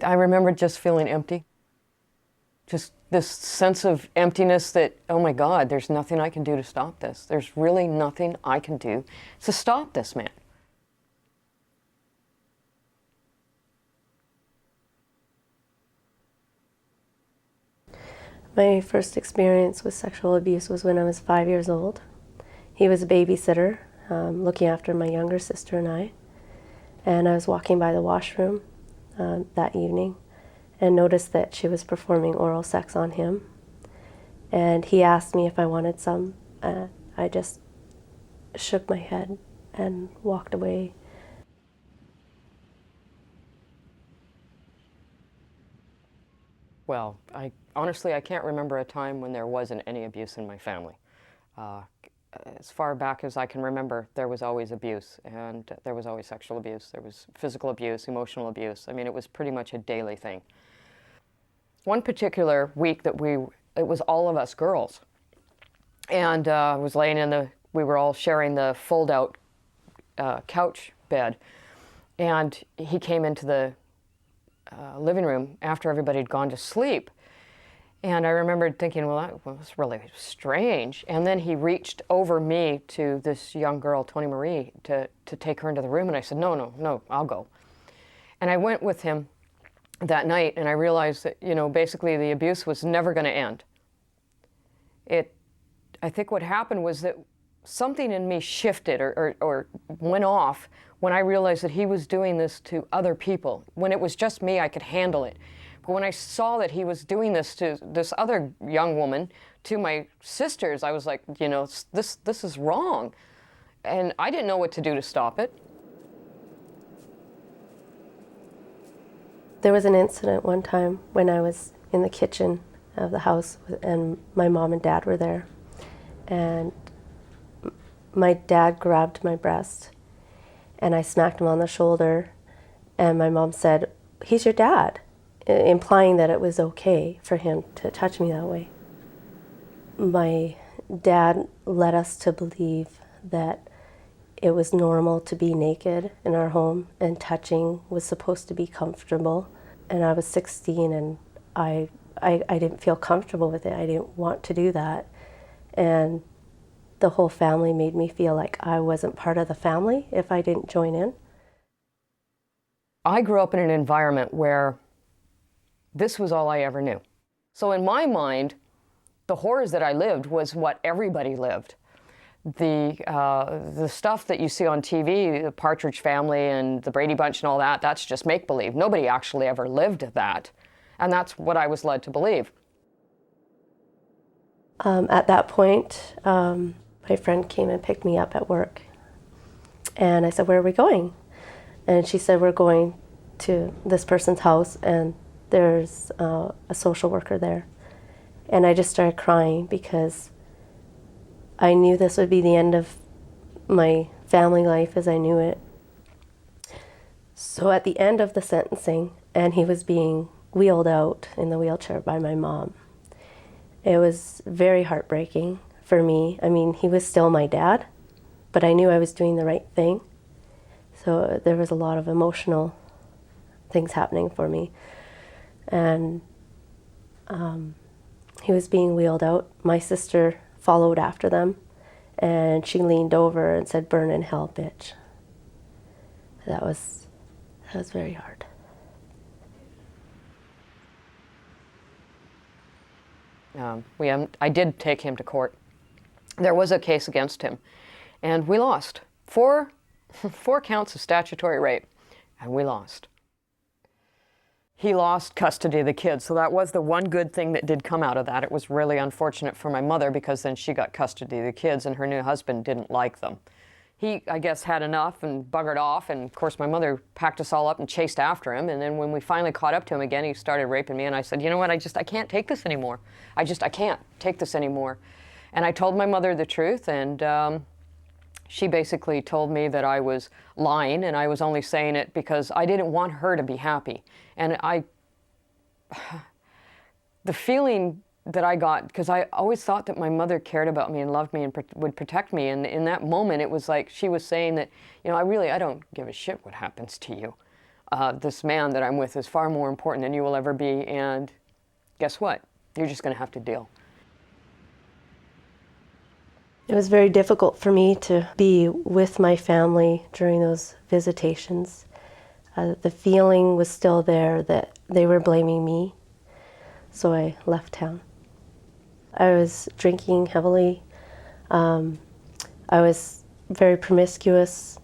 I remember just feeling empty. Just this sense of emptiness that, oh my God, there's nothing I can do to stop this. There's really nothing I can do to stop this man. My first experience with sexual abuse was when I was 5 years old. He was a babysitter, looking after my younger sister and I was walking by the washroom that evening and noticed that she was performing oral sex on him. And he asked me if I wanted some. I just shook my head and walked away. Well, honestly, I can't remember a time when there wasn't any abuse in my family. As far back as I can remember, there was always abuse, and there was always sexual abuse. There was physical abuse, emotional abuse. I mean, it was pretty much a daily thing. One particular week that it was all of us girls, and I was laying we were all sharing the fold-out couch bed, and he came into the living room after everybody had gone to sleep. And I remembered thinking, well, that was really strange. And then he reached over me to this young girl, Tony Marie, to take her into the room. And I said, no, I'll go. And I went with him that night, and I realized that, basically the abuse was never going to end. I think what happened was that something in me shifted or went off when I realized that he was doing this to other people. When it was just me, I could handle it. But when I saw that he was doing this to this other young woman, to my sisters, I was like, this is wrong. And I didn't know what to do to stop it. There was an incident one time when I was in the kitchen of the house and my mom and dad were there. And my dad grabbed my breast and I smacked him on the shoulder, and my mom said, "He's your dad," implying that it was okay for him to touch me that way. My dad led us to believe that it was normal to be naked in our home and touching was supposed to be comfortable. And I was 16 and I didn't feel comfortable with it. I didn't want to do that. And the whole family made me feel like I wasn't part of the family if I didn't join in. I grew up in an environment where this was all I ever knew. So in my mind, the horrors that I lived was what everybody lived. The stuff that you see on TV, the Partridge Family and the Brady Bunch and all that, that's just make-believe. Nobody actually ever lived that. And that's what I was led to believe. At that point, my friend came and picked me up at work. And I said, "Where are we going?" And she said, "We're going to this person's house and there's a social worker there." And I just started crying because I knew this would be the end of my family life as I knew it. So at the end of the sentencing, and he was being wheeled out in the wheelchair by my mom, it was very heartbreaking for me. I mean, he was still my dad, but I knew I was doing the right thing. So there was a lot of emotional things happening for me. And he was being wheeled out. My sister followed after them, and she leaned over and said, "Burn in hell, bitch." That was very hard. I did take him to court. There was a case against him, and we lost. Four counts of statutory rape, and we lost. He lost custody of the kids, so that was the one good thing that did come out of that. It was really unfortunate for my mother because then she got custody of the kids and her new husband didn't like them. He, I guess, had enough and buggered off, and of course my mother packed us all up and chased after him, and then when we finally caught up to him again, he started raping me, and I said, "You know what, I can't take this anymore. I can't take this anymore." And I told my mother the truth, and she basically told me that I was lying and I was only saying it because I didn't want her to be happy. And the feeling that I got, because I always thought that my mother cared about me and loved me and would protect me, and in that moment it was like she was saying that, I don't give a shit what happens to you. This man that I'm with is far more important than you will ever be, and guess what? You're just going to have to deal. It was very difficult for me to be with my family during those visitations. The feeling was still there that they were blaming me, so I left town. I was drinking heavily. I was very promiscuous,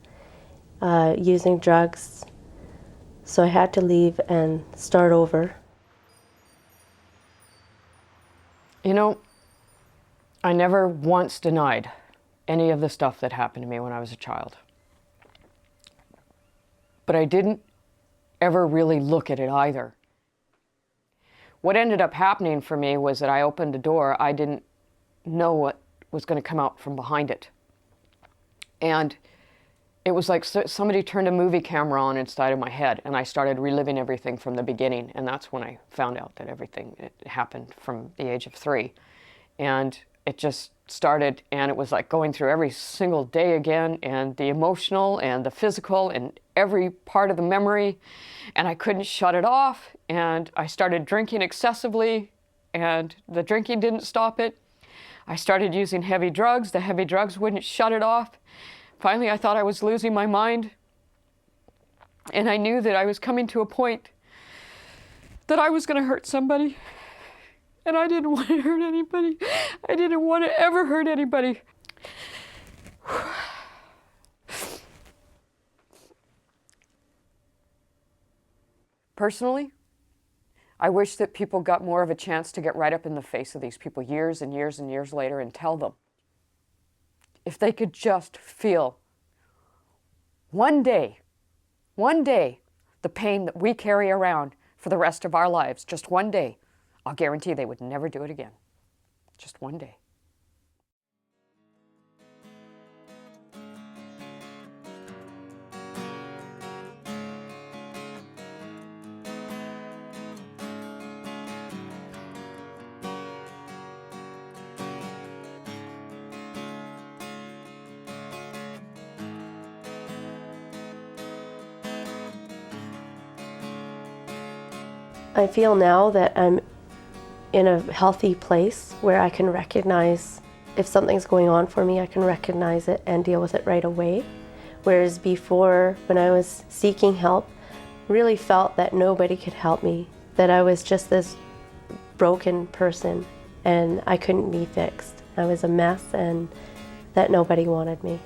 using drugs, so I had to leave and start over. You know, I never once denied any of the stuff that happened to me when I was a child. But I didn't ever really look at it either. What ended up happening for me was that I opened a door. I didn't know what was going to come out from behind it. And it was like somebody turned a movie camera on inside of my head, and I started reliving everything from the beginning. And that's when I found out that everything happened from the age of 3. And it just started, and it was like going through every single day again, and the emotional and the physical and every part of the memory, and I couldn't shut it off. And I started drinking excessively, and the drinking didn't stop it. I started using heavy drugs. The heavy drugs wouldn't shut it off. Finally, I thought I was losing my mind, and I knew that I was coming to a point that I was going to hurt somebody, and I didn't want to hurt anybody. I didn't want to ever hurt anybody. Personally, I wish that people got more of a chance to get right up in the face of these people years and years and years later and tell them. If they could just feel one day, the pain that we carry around for the rest of our lives, just one day, I'll guarantee they would never do it again. Just one day. I feel now that I'm in a healthy place where I can recognize if something's going on for me, I can recognize it and deal with it right away. Whereas before, when I was seeking help, really felt that nobody could help me, that I was just this broken person and I couldn't be fixed. I was a mess and that nobody wanted me.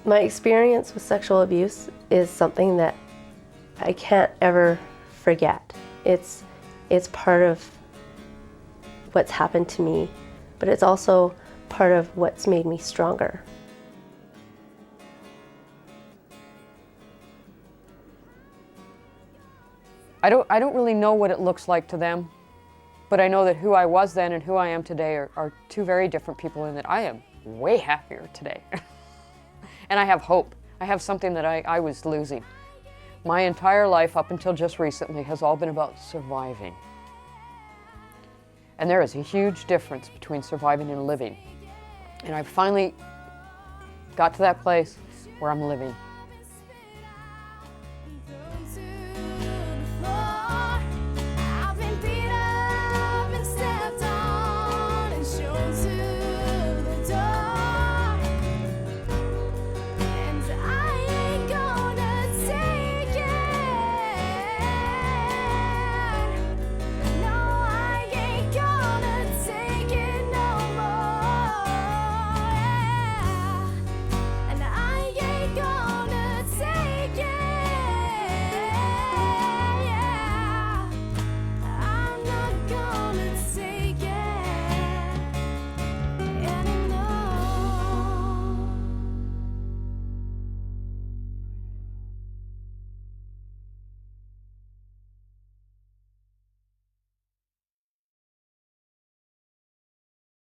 My experience with sexual abuse is something that I can't ever forget. It's part of what's happened to me, but it's also part of what's made me stronger. I don't really know what it looks like to them, but I know that who I was then and who I am today are two very different people, and that I am way happier today. And I have hope. I have something that I was losing. My entire life up until just recently has all been about surviving. And there is a huge difference between surviving and living. And I finally got to that place where I'm living.